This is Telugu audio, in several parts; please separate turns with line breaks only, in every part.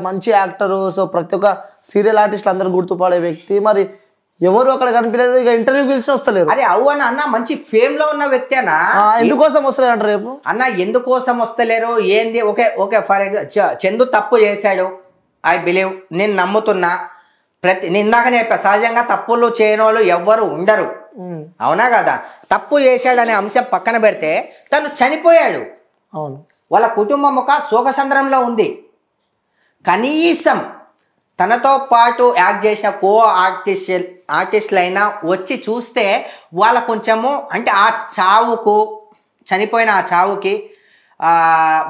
మంచి యాక్టర్. సో ప్రతి ఒక్క సీరియల్ ఆర్టిస్ట్ అందరూ గుర్తుపడే వ్యక్తి. మరి ఎవరు అక్కడ కనిపించలేదు, ఇక ఇంటర్వ్యూ పిలిచి వస్తలేరు.
అరే అవు అన్న మంచి ఫేమ్ లో ఉన్న వ్యక్తి అన్న.
ఎందుకోసం వస్తలేరు అంటారు రేపు
అన్న? ఎందుకోసం వస్తలేరు ఏంది? Okay okay, for example Chandu తప్పు చేశాడు, ఐ బిలీవ్, నేను నమ్ముతున్నా. నేను ఇందాకనే చెప్పా, సహజంగా తప్పులు చేయని వాళ్ళు ఎవ్వరు ఉండరు, అవునా కదా? తప్పు చేశాడనే అంశం పక్కన పెడితే తను చనిపోయాడు,
అవును,
వాళ్ళ కుటుంబం ఒక శోకసంద్రంలో ఉంది. కనీసం తనతో పాటు యాక్ట్ చేసిన కో ఆర్టిస్టులైనా వచ్చి చూస్తే వాళ్ళ కొంచెము అంటే ఆ చావుకు, చనిపోయిన ఆ చావుకి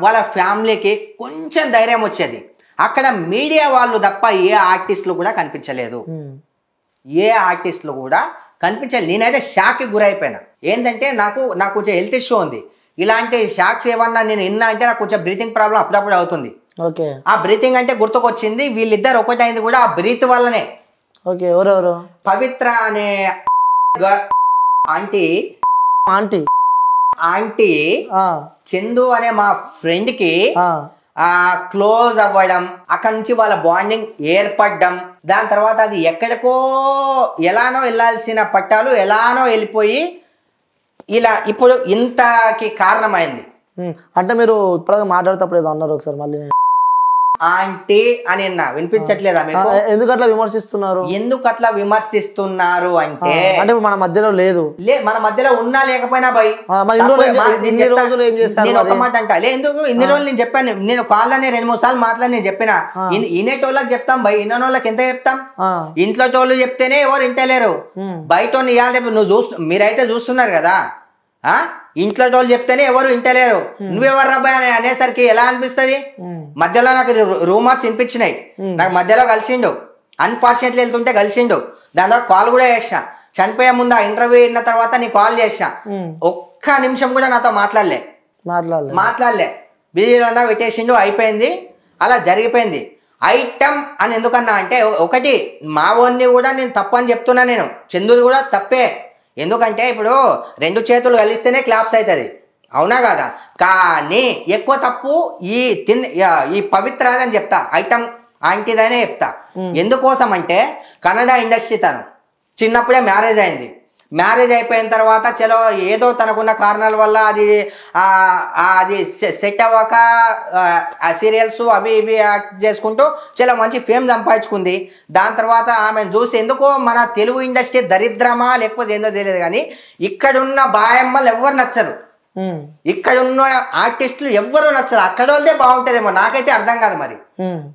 వాళ్ళ ఫ్యామిలీకి కొంచెం ధైర్యం వచ్చేది. అక్కడ మీడియా వాళ్ళు తప్ప ఏ ఆర్టిస్టులు కూడా కనిపించలేదు, ఏ ఆర్టిస్టులు కూడా కనిపించలేదు. నేనైతే షాక్కి గురైపోయినా. ఏంటంటే నాకు కొంచెం హెల్త్ ఇష్యూ ఉంది. ఇలాంటి షాక్స్ ఏమన్నా నేను విన్నా అంటే నాకు కొంచెం బ్రీతింగ్ ప్రాబ్లం అప్పుడప్పుడు అవుతుంది.
ఓకే,
ఆ బ్రీతింగ్ అంటే గుర్తుకొచ్చింది, వీళ్ళిద్దరు ఒకటైంది కూడా ఆ బ్రీత్ వల్లనే.
ఓకే, ఎవరెవరు?
పవిత్ర అనే ఆంటీ
ఆంటీ
ఆంటీ చందు అనే మా ఫ్రెండ్ కి క్లోజ్ అవ్వడం, అక్కడి నుంచి వాళ్ళ బాండింగ్ ఏర్పడడం, దాని తర్వాత అది ఎక్కడికో ఎలానో వెళ్ళాల్సిన పట్టాలు ఎలానో వెళ్ళిపోయి ఇలా ఇప్పుడు ఇంతకి కారణమైంది.
అంటే మీరు ఇప్పుడు మాట్లాడేటప్పుడు ఏదో అన్నారు ఒకసారి మళ్ళీ.
ఆంటీ అని వినిపించట్లేదా మీకు?
ఎందుకు అట్లా విమర్శిస్తున్నారు?
ఎందుకు అట్లా విమర్శిస్తున్నారు అంటే
మన మధ్యలో లేదు,
మన మధ్యలో ఉన్నా లేకపోయినా భయ్ నేను ఒక మాట అంటా ఎందుకు ఇన్ని రోజులు నేను చెప్పాను, నేను కాళ్ళని 2-3 సార్లు మాట్లాడి నేను చెప్పిన ఇనేటోళ్ళకి చెప్తాం భయ్, ఇన్నోళ్ళకి ఎంత చెప్తాం? ఇంట్లో టోళ్ళు చెప్తేనే ఎవరు ఇంటలేరు, బయట మీరైతే చూస్తున్నారు కదా, ఇంట్లో వాళ్ళు చెప్తేనే ఎవరు వింటలేరు. నువ్వెవరు రాబాయ్ అని అనేసరికి ఎలా అనిపిస్తుంది? మధ్యలో నాకు రూమర్స్ వినిపించినాయి, నాకు మధ్యలో కలిసిండు, అన్ఫార్చునేట్లీ వెళ్తుంటే కలిసిండు, దాని కాల్ కూడా చేసా. చనిపోయే ముందు ఆ ఇంటర్వ్యూ అయిన తర్వాత నీ కాల్ చేసా, ఒక్క నిమిషం కూడా నాతో మాట్లాడలే బిజీలో పెట్టేసిండు, అయిపోయింది, అలా జరిగిపోయింది. ఐటమ్ అని ఎందుకన్నా అంటే ఒకటి మా ఓన్ని కూడా నేను తప్పని చెప్తున్నా, నేను చందుది కూడా తప్పే. ఎందుకంటే ఇప్పుడు 2 చేతులు కలిస్తేనే క్లాప్స్ అవుతుంది, అవునా కదా? కానీ ఎక్కువ తప్పు ఈ పవిత్ర అని చెప్తా, ఐటమ్ ఆంటీదనే చెప్తా. ఎందుకోసం అంటే కన్నడ ఇండస్ట్రీ, తను చిన్నప్పుడే మ్యారేజ్ అయింది. మ్యారేజ్ అయిపోయిన తర్వాత చలో ఏదో తనకున్న కారణాల వల్ల అది సెట్ అవ్వక ఆ సీరియల్స్ అవి ఇవి యాక్ట్ చేసుకుంటూ చాలా మంచి ఫేమ్ సంపాదించుకుంది. దాని తర్వాత ఆమెను చూసి ఎందుకో మన తెలుగు ఇండస్ట్రీ దరిద్రమా లేకపోతే ఏందో తెలియదు కానీ ఇక్కడున్న బాయమ్మలు ఎవ్వరు నచ్చరు, ఇక్కడున్న ఆర్టిస్టులు ఎవ్వరు నచ్చరు, అక్కడ వాళ్ళదే బాగుంటుందేమో, నాకైతే అర్థం కాదు. మరి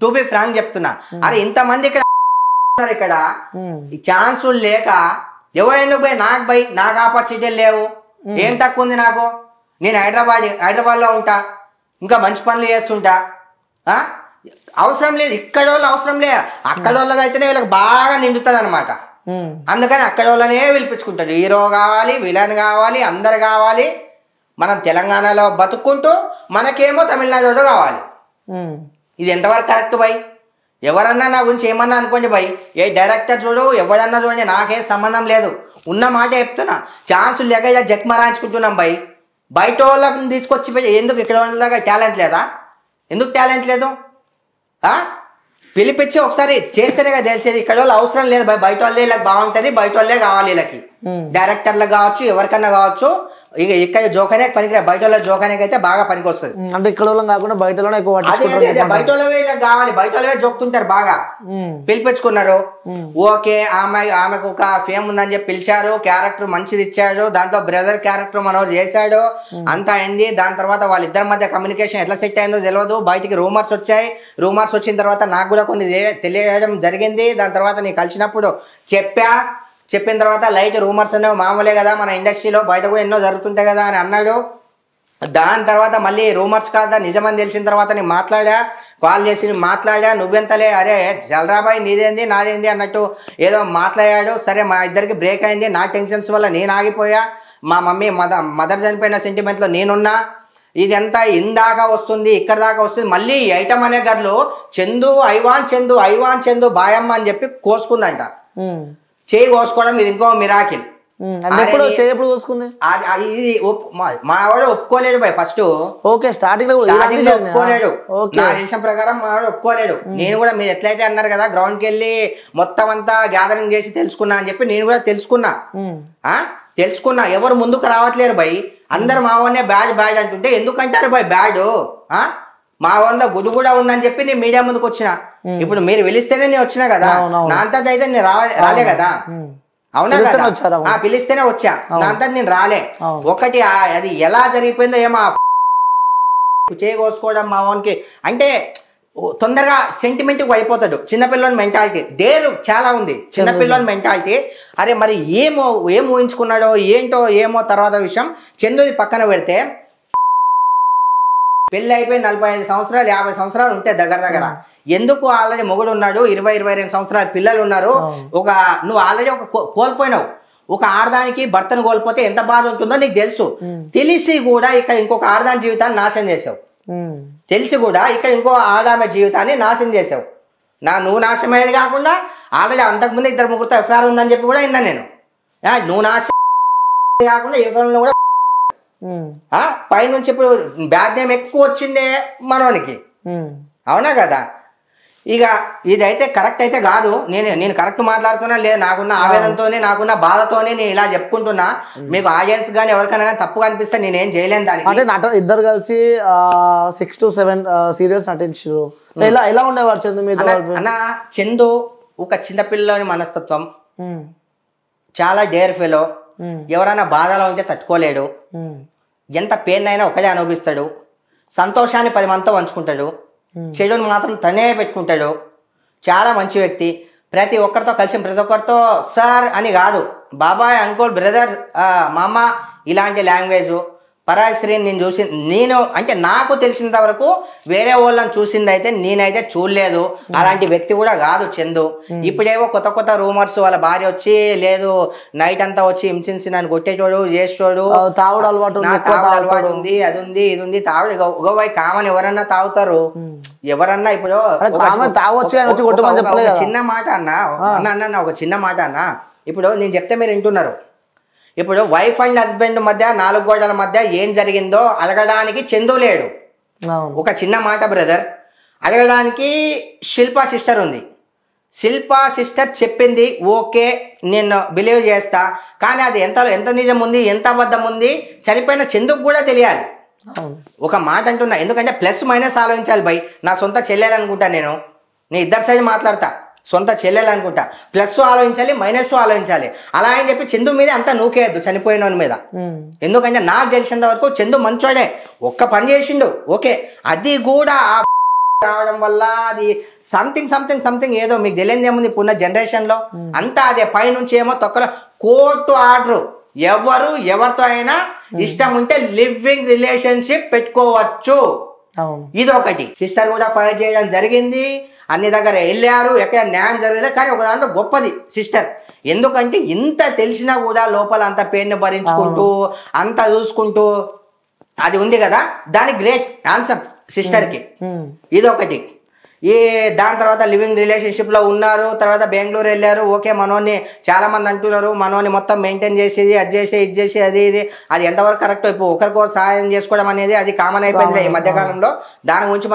టు బి ఫ్రాంక్ చెప్తున్నా, అరే ఇంతమంది ఇక్కడ ఛాన్సులు లేక ఎవరెందుకు పోయి నాకు ఆపర్చునిటీలు లేవు, ఏం తక్కువ ఉంది నాకు? నేను హైదరాబాద్లో ఉంటా, ఇంకా మంచి పనులు చేస్తుంటా, అవసరం లేదు ఇక్కడ వాళ్ళు, అవసరం లేదు అక్కడ వాళ్ళది అయితేనే వీళ్ళకి బాగా నిండుతుంది అనమాట. అందుకని అక్కడ వాళ్ళనే పిలిపించుకుంటాడు, హీరో కావాలి, విలన్ కావాలి, అందరు కావాలి. మనం తెలంగాణలో బతుక్కుంటూ మనకేమో తమిళనాడులో కావాలి. ఇది ఎంతవరకు కరెక్ట్ బై? ఎవరన్నా నా గురించి ఏమన్నా అనుకోండి భయ్, ఏ డైరెక్టర్ చూడు ఎవరన్నా చూడండి, నాకేం సంబంధం లేదు, ఉన్న మాట చెప్తున్నా. ఛాన్సులు లేక ఇలా జక్మరాయించుకుంటున్నాం భయ్, బయట వాళ్ళని తీసుకొచ్చి ఎందుకు? ఇక్కడ వాళ్ళగా టాలెంట్ లేదా? ఎందుకు టాలెంట్ లేదు? పిలిపించి ఒకసారి చేస్తేనే కదా తెలిసేది. ఇక్కడ వాళ్ళు అవసరం లేదు భయ్, బయట వాళ్ళే ఇలా బాగుంటుంది, బయట వాళ్ళే కావాలి వీళ్ళకి, డైరెక్టర్లకు కావచ్చు ఎవరికన్నా కావచ్చు. ఇక ఇక్కడ జోకనే పనికి, బయట వాళ్ళ జోకనేకి అయితే బాగా పనికి వస్తుంది.
అంటే ఇక్కడ కాకుండా బయట
బయట వాళ్ళవే కావాలి, బయట వాళ్ళవే జోకుతుంటారు బాగా. పిలిపించుకున్నారు, ఓకే, ఆమెకు ఒక ఫేమ్ ఉందని చెప్పి పిలిచారు, క్యారెక్టర్ మంచిది ఇచ్చాడు, దాంతో బ్రదర్ క్యారెక్టర్ మనోడు చేశాడు, అంతా అయింది. దాని తర్వాత వాళ్ళిద్దరి మధ్య కమ్యూనికేషన్ ఎట్లా సెట్ అయిందో తెలియదు, బయటికి రూమర్స్ వచ్చాయి. రూమర్స్ వచ్చిన తర్వాత నాకు కూడా కొన్ని తెలియడం జరిగింది. దాని తర్వాత నేను కలిసినప్పుడు చెప్పిన తర్వాత లైట్ రూమర్స్ అనేవి మామూలే కదా మన ఇండస్ట్రీలో, బయట కూడా ఎన్నో జరుగుతుంటాయి కదా అని అన్నాడు. దాని తర్వాత మళ్ళీ రూమర్స్ కాదా నిజమని తెలిసిన తర్వాత నేను కాల్ చేసి మాట్లాడా, నువ్వెంతలే, అరే జలరాబాయ్ నీదేంది నాదేంది అన్నట్టు ఏదో మాట్లాడాడు. సరే మా ఇద్దరికి బ్రేక్ అయింది, నా టెన్షన్స్ వల్ల నేను ఆగిపోయా, మా మమ్మీ మదర్ చనిపోయిన సెంటిమెంట్లో నేనున్నా. ఇదంతా ఇందాక వస్తుంది, ఇక్కడ దాకా వస్తుంది. మళ్ళీ ఈ ఐటమ్ అనే గదిలో చందు ఐవాన్ చందు బాయమ్మ అని చెప్పి కోసుకుందంట. చేయి కోసుకోవడం ఇది ఇంకో మిరాకిల్.
అంటే ఎప్పుడు ఎప్పుడు కోసుకుంది
ఇది మా వాడు ఒప్పుకోలేదు భయ్ ఫస్ట్
ఓకే స్టార్టింగ్
స్టార్టింగ్ ఒప్పుకోలేడు నా దేశం ప్రకారం మా వాడు ఒప్పుకోలేడు నేను కూడా మీరు ఎట్లయితే అన్నారు కదా గ్రౌండ్ కి వెళ్ళి మొత్తం అంతా గ్యాదరింగ్ చేసి తెలుసుకున్నా అని చెప్పి నేను కూడా తెలుసుకున్నా ఎవరు ముందుకు రావట్లేరు భయ్ అందరు మా వాడినే బ్యాడ్ అంటుంటే ఎందుకంటారు భయ్ బ్యాడ్ మా వాళ్ళ గుడి కూడా ఉందని చెప్పి నేను మీడియా ముందుకు వచ్చిన ఇప్పుడు మీరు పిలిస్తేనే నేను వచ్చినా కదా నా అంతా అయితే నేను రాలే కదా అవునా కదా పిలిస్తేనే వచ్చా నా అంతా నేను రాలే ఒకటి అది ఎలా జరిగిపోయిందో ఏమో చేయకోసుకోవడం మా వానికి అంటే తొందరగా సెంటిమెంట్ అయిపోతాడు చిన్నపిల్లని మెంటాలిటీ డేరు చాలా ఉంది చిన్నపిల్లని మెంటాలిటీ అరే మరి ఏం ఊహించుకున్నాడో ఏంటో ఏమో తర్వాత విషయం చందుది పక్కన పెడితే పెళ్లి అయిపోయి 45 సంవత్సరాలు 50 సంవత్సరాలు ఉంటాయి దగ్గర ఎందుకు ఆల్రెడీ మొగుడు ఉన్నాడు 20-22 సంవత్సరాల పిల్లలు ఉన్నారు నువ్వు ఆల్రెడీ కోల్పోయినావు ఒక ఆడదానికి భర్తను కోల్పోతే ఎంత బాధ ఉంటుందో నీకు తెలుసు తెలిసి కూడా ఇక్కడ ఇంకొక ఆడదాని జీవితాన్ని నాశనం చేసావు తెలిసి కూడా ఇక్కడ ఇంకో ఆడామె జీవితాన్ని నాశనం చేసావు నువ్వు నాశనం అయ్యేది కాకుండా ఆల్రెడీ అంతకుముందు 2-3 ఎఫ్ఐఆర్ ఉందని చెప్పి కూడా విన్నా నేను నువ్వు నాశనం కాకుండా యువతంలో కూడా పైనుంచి ఇప్పుడు బ్యాడ్ నేమ్ ఎక్కువ వచ్చిందే మనోనికి అవునా కదా ఇక ఇదైతే కరెక్ట్ అయితే కాదు నేను కరెక్ట్ మాట్లాడుతున్నా లేదా నాకున్న ఆవేదనతోనే నాకున్న బాధతోనే నేను ఇలా చెప్పుకుంటున్నా మీకు ఆడియన్స్ కానీ ఎవరికైనా కానీ తప్పుగా అనిపిస్తే నేనేం చేయలేను దానికి
అంటే ఇద్దరు కలిసి 6 to 7 సీరియల్స్ నటించారు ఎలా ఉండేవారు చందు మీద
అన్న చందు ఒక చిన్నపిల్లని మనస్తత్వం చాలా డేర్ ఫెలో ఎవరైనా బాధలో ఉంటే తట్టుకోలేడు ఎంత పెయిన్ అయినా ఒకటే అనుభవిస్తాడు సంతోషాన్ని 10 మందితో పంచుకుంటాడు చెడుని మాత్రం తనే పెట్టుకుంటాడు చాలా మంచి వ్యక్తి ప్రతి ఒక్కరితో కలిసి ప్రతి ఒక్కరితో సార్ అని కాదు బాబాయ్ అంకుల్ బ్రదర్ మామ ఇలాంటి లాంగ్వేజ్ పరాయి స్త్రీని నేను అంటే నాకు తెలిసినంత వరకు వేరే వాళ్ళని చూసింది అయితే నేనైతే చూడలేదు అలాంటి వ్యక్తి కూడా కాదు చందు ఇప్పుడేవో కొత్త రూమర్స్ వాళ్ళ భార్య వచ్చి లేదు నైట్ అంతా వచ్చి హింసించి నన్ను కొట్టేటోడు చేసేటోడు
తాగుడు అలవాటు
ఉంది అది ఉంది ఇది ఉంది తాగుడు ఒకవై కామన్ ఎవరన్నా తాగుతారు ఎవరన్నా ఇప్పుడు చిన్న మాట అన్న ఒక చిన్న మాట అన్న ఇప్పుడు నేను చెప్తే మీరు వింటున్నారు ఇప్పుడు వైఫ్ అండ్ హస్బెండ్ మధ్య 4 గోడల మధ్య ఏం జరిగిందో అడగడానికి చందు లేడు ఒక చిన్న మాట బ్రదర్ అడగడానికి శిల్పా సిస్టర్ ఉంది శిల్పా సిస్టర్ చెప్పింది ఓకే నేను బిలీవ్ చేస్తా కానీ అది ఎంత నిజం ఉంది ఎంత అబద్ధం ఉంది చనిపోయిన చందుకు కూడా తెలియాలి ఒక మాట అంటున్నా ఎందుకంటే ప్లస్ మైనస్ ఆలోచించాలి బై నా సొంత చెల్లెలనుకుంటా నేను ఇద్దరు సైడ్ మాట్లాడతా సొంత చెల్లెలు అనుకుంటా ప్లస్ ఆలోచించాలి మైనస్ ఆలోచించాలి అలా అని చెప్పి చందు మీద అంతా నూకేయద్దు చనిపోయిన మీద ఎందుకంటే నాకు తెలిసినంత వరకు చందు మంచోడే ఒక్క పని చేసిండు ఓకే అది కూడా రావడం వల్ల అది సంథింగ్ ఏదో మీకు తెలియదు ఏముంది ఇప్పుడున్న జనరేషన్ లో అంతా అదే పైనుంచి ఏమో తొక్కలో కోర్టు ఆర్డర్ ఎవరితో అయినా ఇష్టం ఉంటే లివింగ్ రిలేషన్షిప్ పెట్టుకోవచ్చు ఇది ఒకటి సిస్టర్ కూడా ఫైట్ చేయడం జరిగింది అన్ని దగ్గర వెళ్ళారు ఎక్కడ న్యాయం జరగలేదు కానీ ఒక దాంట్లో గొప్పది సిస్టర్ ఎందుకంటే ఇంత తెలిసినా కూడా లోపల అంత పెయిన్ భరించుకుంటూ అంత చూసుకుంటూ అది ఉంది కదా దాని గ్రేట్ ఆన్సర్ సిస్టర్ కి ఇదొకటి దాని తర్వాత లివింగ్ రిలేషన్షిప్ లో ఉన్నారు తర్వాత బెంగళూరు వెళ్ళారు ఓకే మనోని చాలా మంది అంటున్నారు మనోని మొత్తం మెయింటైన్ చేసేది అది చేసి ఇది చేసి అది ఎంతవరకు కరెక్ట్ ఇప్పుడు ఒకరికొకరు సహాయం చేసుకోవడం అనేది అది కామన్ అయిపోయింది ఈ మధ్యకాలంలో దాని గురించి